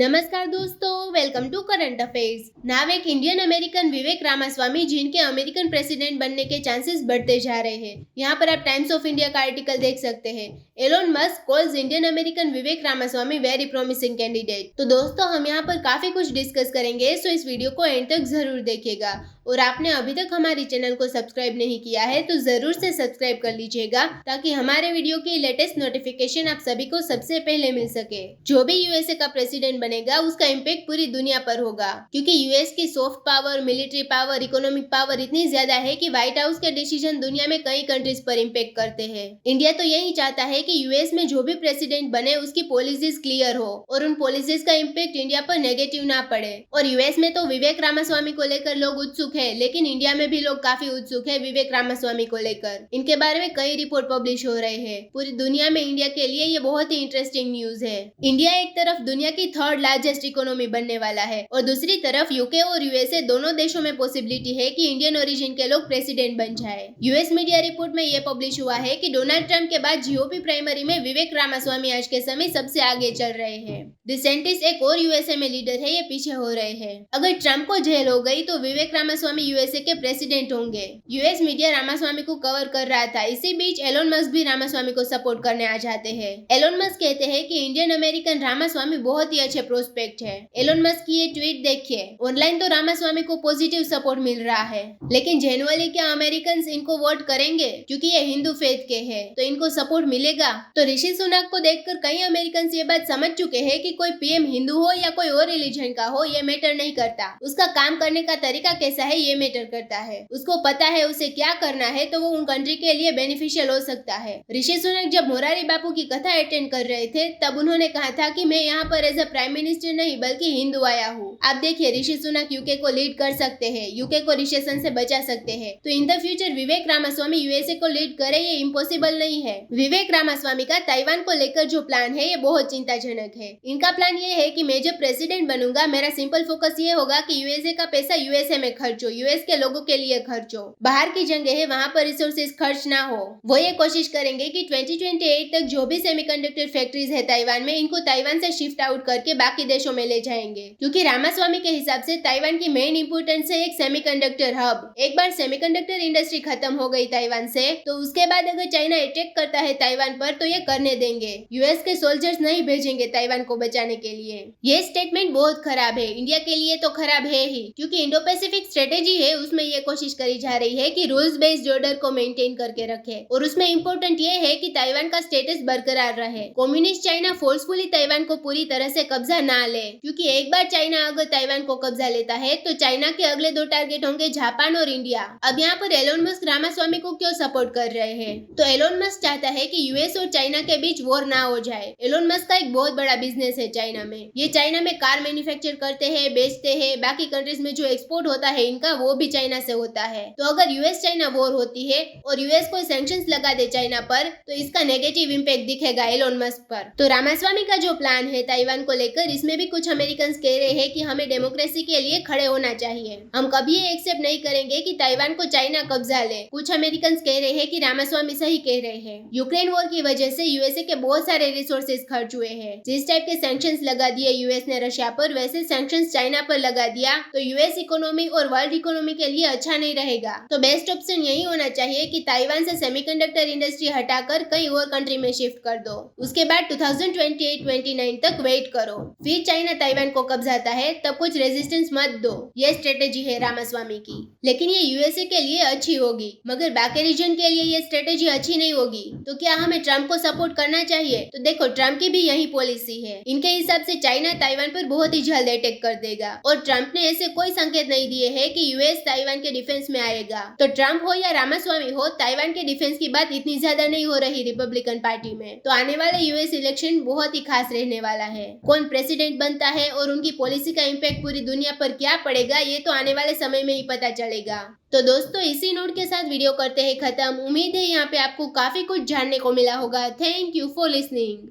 नमस्कार दोस्तों, welcome to current affairs. नाम एक इंडियन अमेरिकन विवेक रामास्वामी जिनके अमेरिकन प्रेसिडेंट बनने के चांसेस बढ़ते जा रहे हैं। यहाँ पर आप टाइम्स ऑफ इंडिया का आर्टिकल देख सकते हैं। Elon Musk calls Indian American Vivek Ramaswamy very promising candidate. तो दोस्तों, हम यहाँ पर काफी कुछ डिस्कस करेंगे, सो इस वीडियो को एंड तक जरूर देखिएगा। और आपने अभी तक हमारे चैनल को सब्सक्राइब नहीं किया है तो जरूर से सब्सक्राइब कर लीजिएगा, ताकि हमारे वीडियो की लेटेस्ट नोटिफिकेशन आप सभी को सबसे पहले मिल सके। जो भी यूएसए का प्रेसिडेंट बनेगा उसका इम्पैक्ट पूरी दुनिया पर होगा, क्योंकि यूएस की soft power, military power, economic power इतनी ज्यादा है कि व्हाइट हाउस के डिसीजन दुनिया में कई कंट्रीज पर इम्पैक्ट करते हैं। इंडिया तो यही चाहता है कि यूएस में जो भी प्रेसिडेंट बने उसकी पॉलिसीज क्लियर हो और उन पॉलिसीज का इम्पैक्ट इंडिया पर नेगेटिव ना पड़े। और यूएस में तो विवेक रामास्वामी को लेकर लोग उत्सुक है, लेकिन इंडिया में भी लोग काफी उत्सुक है विवेक रामास्वामी को लेकर। इनके बारे में कई रिपोर्ट पब्लिश हो रहे हैं। पूरी दुनिया में इंडिया के लिए ये बहुत ही इंटरेस्टिंग न्यूज है। इंडिया एक तरफ दुनिया की थर्ड लार्जेस्ट इकोनॉमी बनने वाला है और दूसरी तरफ यूके और यूएसए दोनों देशों में पॉसिबिलिटी है कि इंडियन ओरिजिन के लोग प्रेसिडेंट बन जाए। यूएस मीडिया रिपोर्ट में यह पब्लिश हुआ है कि डोनाल्ड ट्रंप के बाद जीओपी प्राइमरी में विवेक रामास्वामी आज के समय सबसे आगे चल रहे हैं। डिसेंटिस एक और यूएसए में लीडर है, ये पीछे हो रहे हैं। अगर ट्रंप को जेल हो गई तो विवेक रामास्वामी यूएसए के प्रेसिडेंट होंगे। यूएस मीडिया रामास्वामी को कवर कर रहा था। इसी बीच एलोन मस्क भी रामास्वामी को सपोर्ट करने आ जाते हैं। एलोन मस्क कहते हैं कि इंडियन अमेरिकन रामास्वामी बहुत ही अच्छे प्रोस्पेक्ट है। एलोन मस्क की ये ट्वीट देखिए। ऑनलाइन तो रामास्वामी को पॉजिटिव सपोर्ट मिल रहा है, लेकिन जेनुअली क्या अमेरिकन इनको वोट करेंगे? क्योंकि ये हिंदू फेथ के हैं तो इनको सपोर्ट मिलेगा। तो ऋषि सुनक को देखकर कई अमेरिकन ये बात समझ चुके हैं कि कोई पीएम हिंदू हो या कोई और रिलीजन का हो, ये मैटर नहीं करता। उसका काम करने का तरीका कैसा है ये मैटर करता है। उसको पता है उसे क्या करना है, तो वो उन कंट्री के लिए बेनिफिशियल हो सकता है। ऋषि सुनक जब मोरारी बापू की कथा अटेंड कर रहे थे तब उन्होंने कहा था कि मैं यहाँ पर एज अ प्राइम मिनिस्टर नहीं बल्कि हिंदू आया हूँ। आप देखिए, ऋषि सुनक यूके को लीड कर सकते हैं, यूके को रिसेशन से बचा सकते हैं। तो in the future Vivek Ramaswamy USA को लीड करे ये इम्पॉसिबल नहीं है। विवेक रामास्वामी का ताइवान को लेकर जो प्लान है ये बहुत चिंताजनक है। इनका प्लान ये है कि मैं जब प्रेसिडेंट बनूंगा मेरा सिंपल फोकस ये होगा कि यूएसए का पैसा यूएसए में खर्च हो, यूएस के लोगों के लिए खर्च हो। बाहर की जगह है वहाँ पर रिसोर्सेज खर्च ना हो। वो ये कोशिश करेंगे कि 2028 तक जो भी सेमीकंडक्टर फैक्ट्रीज है ताइवान में, इनको ताइवान से शिफ्ट आउट करके बाकी देशों में ले जाएंगे। क्योंकि रामास्वामी के हिसाब से ताइवान की मेन इंपोर्टेंस है एक सेमीकंडक्टर हब। एक बार सेमीकंडक्टर इंडस्ट्री खत्म हो गई ताइवान से, तो उसके बाद अगर चाइना अटैक करता है ताइवान पर तो ये करने देंगे। यूएस के सोल्जर्स नहीं भेजेंगे ताइवान को बचाने के लिए। ये स्टेटमेंट बहुत खराब है। इंडिया के लिए तो खराब है ही, क्योंकि इंडो पैसिफिक स्ट्रेटेजी है उसमें ये कोशिश करी जा रही है कि रूल्स बेस्ड ऑर्डर को मेंटेन करके रखे। और उसमें इम्पोर्टेंट ये है कि ताइवान का स्टेटस बरकरार रहे। कम्युनिस्ट चाइना फोर्सफुली ताइवान को पूरी तरह से कब्जा ना ले, क्योंकि एक बार चाइना अगर ताइवान को कब्जा लेता है तो चाइना के अगले दो टारगेट होंगे जापान और इंडिया। अब यहाँ पर एलोन मस्क रामास्वामी को क्यों सपोर्ट कर रहे हैं? तो एलोन मस्क चाहता है कि यूएस और चाइना के बीच वॉर ना हो जाए। एलोन मस्क का एक बहुत बड़ा बिजनेस है चाइना में। ये चाइना में कार मैन्युफैक्चर करते हैं, बेचते हैं। बाकी कंट्रीज में जो एक्सपोर्ट होता है इनका, वो भी चाइना से होता है। तो अगर यूएस चाइना वॉर होती है और यूएस कोई सैंक्शंस लगा दे चाइना पर, तो इसका नेगेटिव इम्पैक्ट दिखेगा एलोन मस्क पर। तो रामास्वामी का जो प्लान है ताइवान को लेकर, इसमें भी कुछ अमेरिकन कह रहे हैं कि हमें डेमोक्रेसी के लिए खड़े होना चाहिए। हम कभी ये एक्सेप्ट नहीं करेंगे कि ताइवान को चाइना कब्जा ले। कुछ अमेरिकन कह रहे हैं कि रामास्वामी सही कह रहे हैं। यूक्रेन वॉर की वजह से यूएसए के बहुत सारे रिसोर्सेज खर्च हुए हैं। जिस टाइप के सैंक्शंस लगा दिए यूएस ने रशिया पर, वैसे सैंक्शंस चाइना पर लगा दिया तो यूएस इकोनॉमी और वर्ल्ड इकोनॉमी के लिए अच्छा नहीं रहेगा। तो बेस्ट ऑप्शन यही होना चाहिए कि ताइवान से सेमीकंडक्टर इंडस्ट्री हटाकर कई और कंट्री में शिफ्ट कर दो। उसके बाद 2028-29 तक वेट करो, फिर चाइना ताइवान को कब्जाता है तब कुछ रेजिस्टेंस मत दो। ये स्ट्रेटेजी है रामास्वामी की, लेकिन ये यूएसए के लिए अच्छी होगी, मगर बाकी रीजन के लिए ये स्ट्रेटेजी अच्छी नहीं होगी। तो क्या हमें ट्रंप को सपोर्ट करना चाहिए? तो देखो, ट्रंप की भी यही पॉलिसी है। इनके हिसाब से चाइना ताइवान पर बहुत ही जल्द अटैक कर देगा और ट्रंप ने ऐसे कोई संकेत नहीं दिए हैं कि यूएस ताइवान के डिफेंस में आएगा। तो ट्रंप हो या रामास्वामी हो, ताइवान के डिफेंस की बात इतनी ज्यादा नहीं हो रही रिपब्लिकन पार्टी में। तो आने वाले यूएस इलेक्शन बहुत ही खास रहने वाला है। कौन प्रेसिडेंट बनता है और उनकी पॉलिसी का इम्पैक्ट पूरी दुनिया पर क्या पड़ेगा, ये तो आने वाले समय में ही पता चलेगा। तो दोस्तों, इसी नोट के साथ वीडियो करते हैं खत्म। उम्मीद है यहाँ पे आपको काफी कुछ जानने को मिला होगा। Thank you for listening.